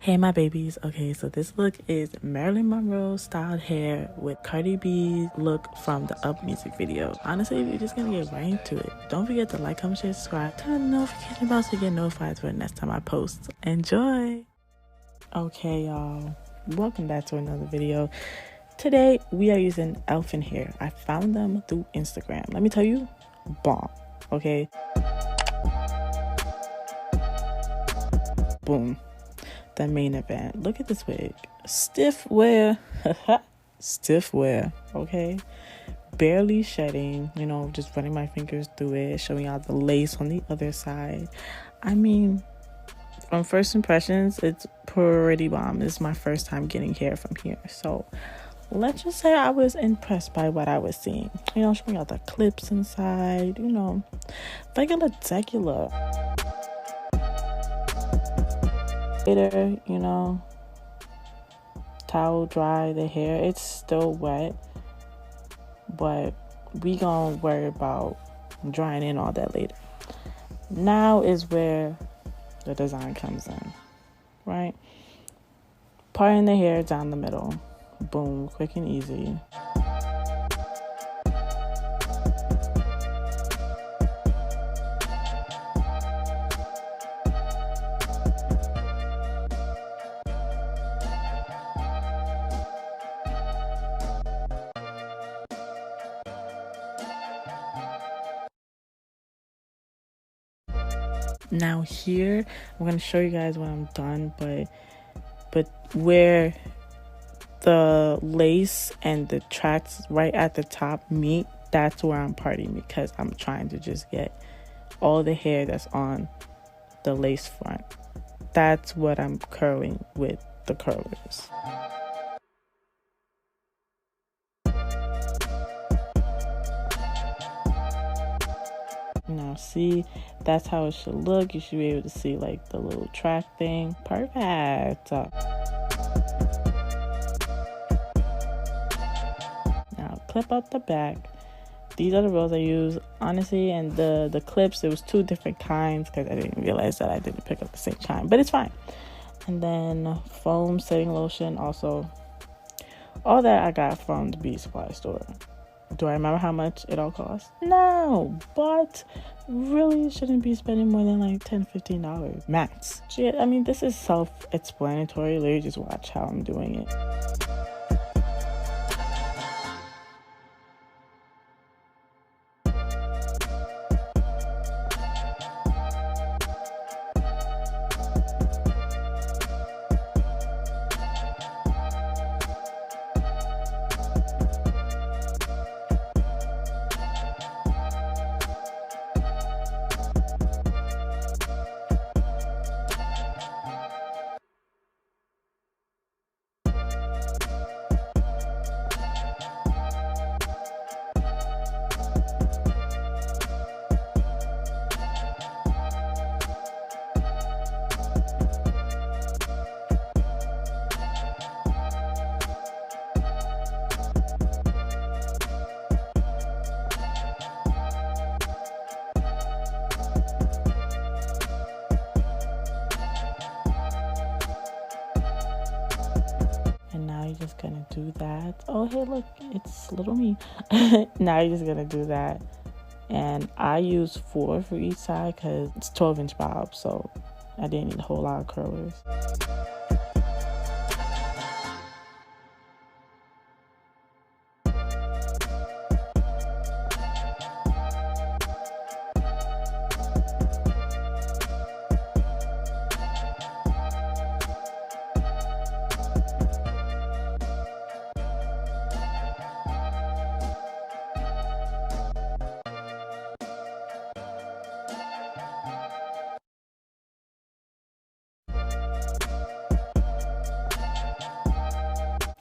Hey my babies, okay, so this look is Marilyn Monroe styled hair with Cardi B's look from the Up music video. Honestly, we're just gonna get right into it. Don't forget to like, comment, share, subscribe, turn the notification bell to get notified for the next time I post. Enjoy! Okay y'all, welcome back to another video. Today we are using Elfinhair. I found them through Instagram. Let me tell you, bomb, okay? Boom. The main event. Look at this wig. Stiff wear. Stiff wear, okay? Barely shedding, you know, just running my fingers through it, showing out the lace on the other side. I mean, from first impressions, it's pretty bomb. This is my first time getting hair from here. So let's just say I was impressed by what I was seeing. You know, showing out the clips inside, you know, regular tequila. Later, you know, towel dry the hair. It's still wet, but we gonna worry about drying in all that later. Now is where the design comes in, right? Parting the hair down the middle. Boom, quick and easy. Now here I'm going to show you guys when I'm done, but where the lace and the tracks right at the top meet, that's where I'm parting, because I'm trying to just get all the hair that's on the lace front. That's what I'm curling with the curlers. Now see, that's how it should look. You should be able to see like the little track thing. Perfect. Now clip up the back. These are the rows I use, honestly, and the clips, there was two different kinds because I didn't realize that I didn't pick up the same kind, but it's fine. And then foam setting lotion, also all that I got from the beauty supply store. Do I remember how much it all cost? No, but really shouldn't be spending more than like $10-15 max. Shit, I mean, this is self-explanatory. Literally just watch how I'm doing it. Just gonna do that. Oh hey, look, it's little me. Now you're just gonna do that, and I use 4 for each side because it's 12-inch bob, so I didn't need a whole lot of curlers.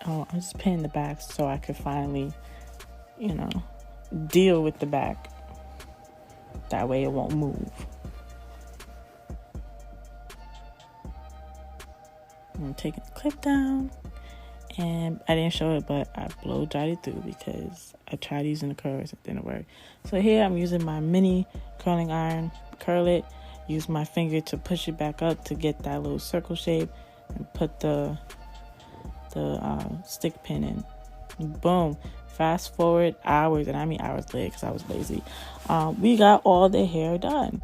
Oh, I'm just pinning the back so I could finally, you know, deal with the back. That way it won't move. I'm taking the clip down, and I didn't show it, but I blow dried it through because I tried using the curlers, it didn't work. So here I'm using my mini curling iron, curl it, use my finger to push it back up to get that little circle shape. and put the stick pin in. Boom. Fast forward hours, and I mean hours later because I was lazy. We got all the hair done.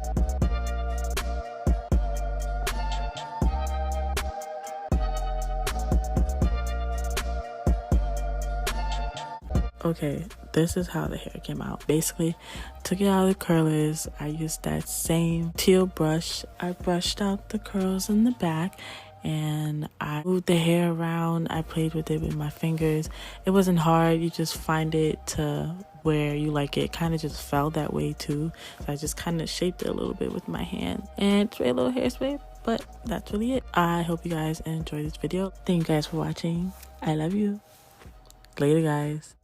Okay, this is how the hair came out. Basically, took it out of the curlers. I used that same teal brush. I brushed out the curls in the back, and I moved the hair around. I played with it with my fingers. It wasn't hard. You just find it to where you like it. Kind of just fell that way too. So I just kind of shaped it a little bit with my hand and spray a little hairspray. But that's really it. I hope you guys enjoyed this video. Thank you guys for watching. I love you. Later, guys.